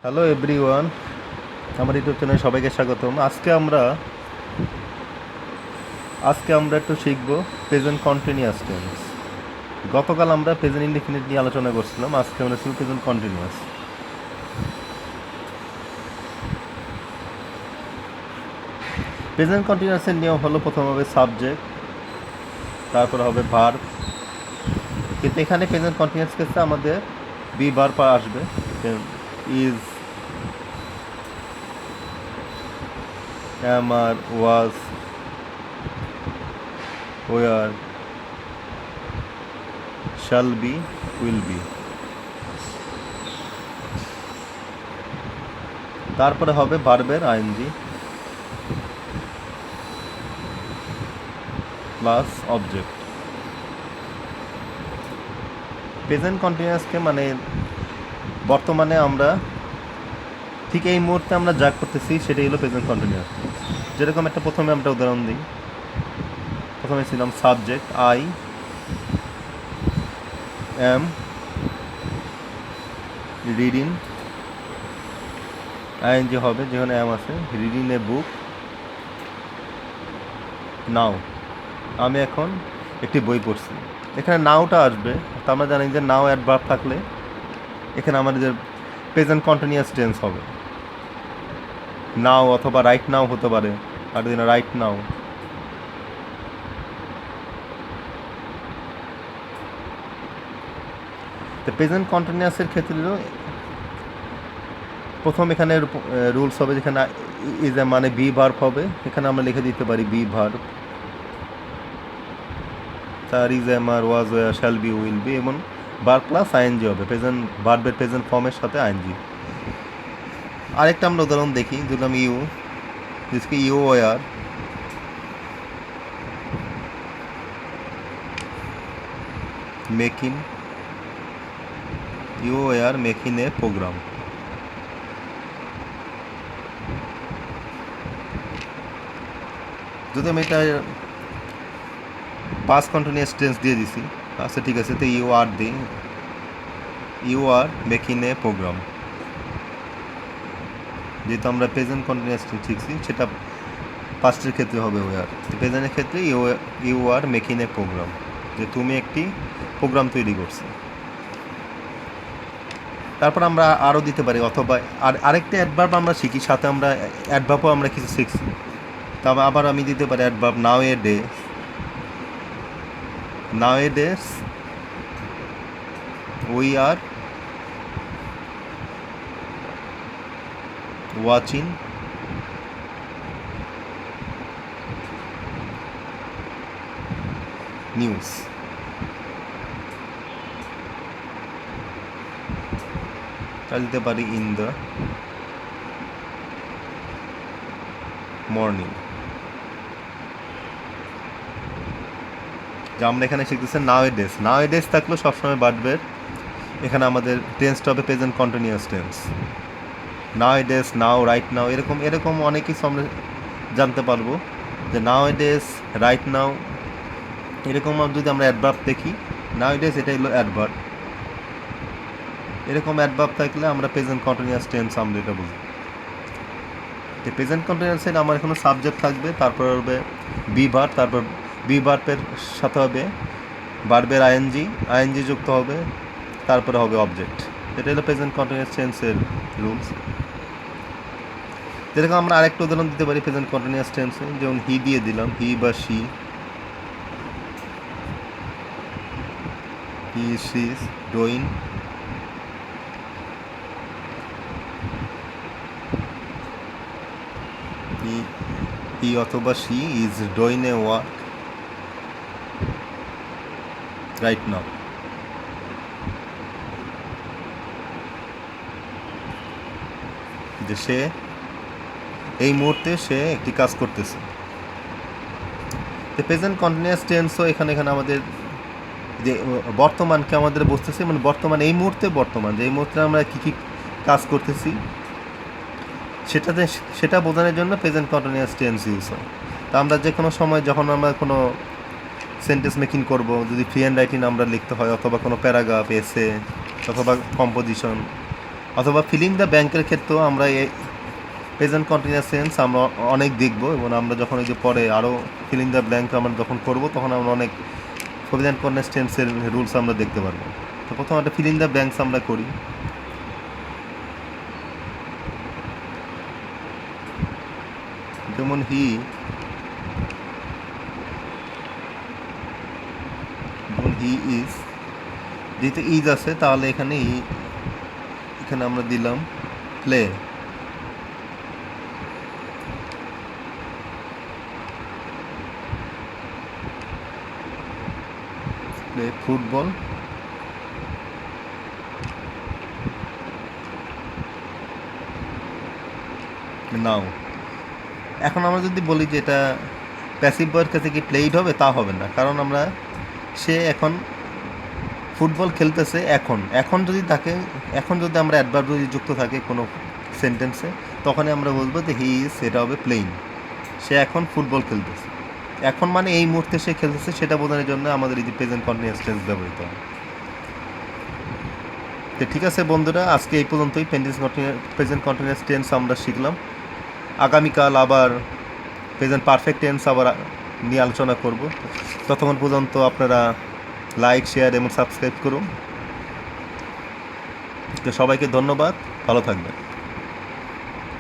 Hello everyone, আমার YouTube চ্যানেলে সবাইকে স্বাগতম। আজকে আমরা একটু শিখব প্রেজেন্ট কন্টিনিউয়াস টেন্স। গতকাল আমরা প্রেজেন্ট ইনডেফিনিট নিয়ে আলোচনা করছিলাম, আজকে আমরা শিখব প্রেজেন্ট কন্টিনিউয়াস। প্রেজেন্ট কন্টিনিউয়াসের নিয়ম হলো প্রথম হবে সাবজেক্ট, তারপর হবে ভার্ব। কিন্তু এখানে প্রেজেন্ট কন্টিনিউয়াস কেসে আমাদের বি ভার্ব আসবে, is, am, are, was, were, shall be, will be। তারপরে হবে ভার্বের আইএনজি প্লাস অবজেক্ট। প্রেজেন্ট কন্টিনিউয়াসকে মানে বর্তমানে আমরা ঠিক এই মুহূর্তে আমরা যা করতেছি সেটাই হলো প্রেজেন্ট কন্টিনিউয়াস। যেরকম একটা প্রথমে আমরা উদাহরণ দিই, প্রথমে ছিলাম subject I am reading, ING হবে যেখানে এম আছে, রিডিং এ বুক নাও, আমি এখন একটি বই পড়ছি। এখানে নাওটা আসবে, তো আমরা জানি যে নাও অ্যাডভার্ব থাকলে এখানে আমাদের প্রেজেন্ট কন্টিনিউয়াস টেন্স হবে। নাও অথবা রাইট নাও হতে পারে, আর দিন রাইট নাও। তো প্রেজেন্ট কন্টিনিউয়াসের ক্ষেত্রে প্রথম এখানে রুলস হবে, যেখানে ইজ এ মানে বি ভার্ব হবে, এখানে আমরা লিখে দিতে পারি বি ভার্ব। তার is am are was were shall be will be এবং ভার্ব প্লাস আইএনজি হবে, প্রেজেন্ট ভার্বের প্রেজেন্ট ফর্মের সাথে আইএনজি। আরেকটা আমরা উদাহরণ দেখি, দিলাম ইউ, जिसके you were making, you were making a program. যদি আমি এটা পাস্ট কন্টিনিউয়াস টেন্স দিয়ে দিছি, আচ্ছা ঠিক আছে, তো ইউ আর দিই, you are making a program. যেহেতু আমরা প্রেজেন্ট কন্টিনিউয়াস শিখছি, সেটা পাস্টের ক্ষেত্রে হবে ওয়ার, প্রেজেন্টের ক্ষেত্রে you are making a program, যে তুমি একটি প্রোগ্রাম তৈরি করছো। তারপর আমরা আরও দিতে পারি, অথবা আরেকটা অ্যাডভার্ব আমরা শিখি, সাথে আমরা অ্যাডভার্বও আমরা কিছু শিখছি। তবে আবার আমি দিতে পারি adverb now A days, nowadays we are watching news। দিতে পারি ইন দ্য মর্নিং। যে আমরা এখানে শিখতেছি নাওএডেজ, নাওএডেজ থাকলেও সবসময় বাড়বে, এখানে আমাদের টেন্সটা হবে প্রেজেন্ট কন্টিনিউয়াস টেন্স। নাওএডেজ, নাও, রাইট নাও, এরকম অনেক কিছু আমরা জানতে পারবো, যে নাওএডেজ, রাইট নাও, এরকম যদি আমরা অ্যাডভার্ব দেখি, নাওএডেজ এটা হলো অ্যাডভার্ব, এরকম অ্যাডভার্ব থাকলে আমরা প্রেজেন্ট কন্টিনিউয়াস টেন্স আমরা এটা বুঝি। তো প্রেজেন্ট কন্টিনিউয়াসের আমার এখানে সাবজেক্ট থাকবে, তারপর হবে বি ভার্ব, তারপর বি ভার্বের সাথে হবে ভার্বের আইএনজি যুক্ত হবে, তারপরে হবে অবজেক্ট। এটা হলো প্রেজেন্ট কন্টিনিউয়াস টেন্সের রুলস। যেরকম আমরা আরেকটা উদাহরণ দিতে পারি প্রেজেন্ট কন্টিনিউয়াস টেন্সে, যেমন হি দিয়ে দিলাম, হি বা she, he she is doing, he অথবা she is doing a work right now. যে সে এই মুহূর্তে সে একটি কাজ করতেছে। তো প্রেজেন্ট কন্টিনিউয়াস টেন্সও এখানে আমাদের যে বর্তমানকে আমাদের বুঝতেছে, মানে বর্তমান এই মুহূর্তে, বর্তমান যে এই মুহূর্তে আমরা কী কী কাজ করতেছি সেটা বোঝানোর জন্য প্রেজেন্ট কন্টিনিউয়াস টেন্স ইউজ হয়। তা আমরা যে কোনো সময় যখন আমরা কোনো সেন্টেন্স মেকিং করব, যদি ফ্রি হ্যান্ড রাইটিং আমরা লিখতে হয়, অথবা কোনো প্যারাগ্রাফ, এসে, অথবা কম্পোজিশন, অথবা ফিলিং দ্য ব্যাংকের ক্ষেত্রেও আমরা এই প্রেজেন্ট কন্টিনিউয়াস টেন্স আমরা অনেক দেখব, এবং আমরা যখন এই যে পরে আরও ফিলিং দ্য ব্ল্যাঙ্ক আমরা যখন করব তখন আমরা অনেক প্রেজেন্ট কন্টিনিউয়াস টেন্সের রুলস আমরা দেখতে পারবো। তো প্রথম একটা ফিলিং দ্য ব্ল্যাঙ্কস আমরা করি। যেমন হি ইজ, যেহেতু ইজ আছে তাহলে এখানে আমরা দিলাম প্লে। Play football. নাও এখন আমরা যদি বলি যে এটা প্যাসিভ ভয়ের কাছে কি প্লেইড হবে, তা হবে না, কারণ সে এখন ফুটবল খেলতেছে। এখন যদি আমরা অ্যাডভার্ব যদি যুক্ত থাকে কোনো সেন্টেন্সে, তখনই আমরা বলবো যে হি ইজ, সেটা হবে প্লেইং। সে এখন ফুটবল খেলতেছে, এখন মানে এই মুহূর্তে সে খেলতেছে, সেটা বোঝানোর জন্য আমাদের এই যে প্রেজেন্ট কন্টিনিউয়াস টেন্স ব্যবহৃত হয়। তো ঠিক আছে বন্ধুরা, আজকে এই পর্যন্তই প্রেজেন্ট কন্টিনিউয়াস টেন্স আমরা শিখলাম। আগামীকাল আবার প্রেজেন্ট পারফেক্ট টেন্স আবার নিয়ে আলোচনা করব। ততক্ষণ পর্যন্ত আপনারা লাইক, শেয়ার এবং সাবস্ক্রাইব করুন। তো সবাইকে ধন্যবাদ, ভালো থাকবেন।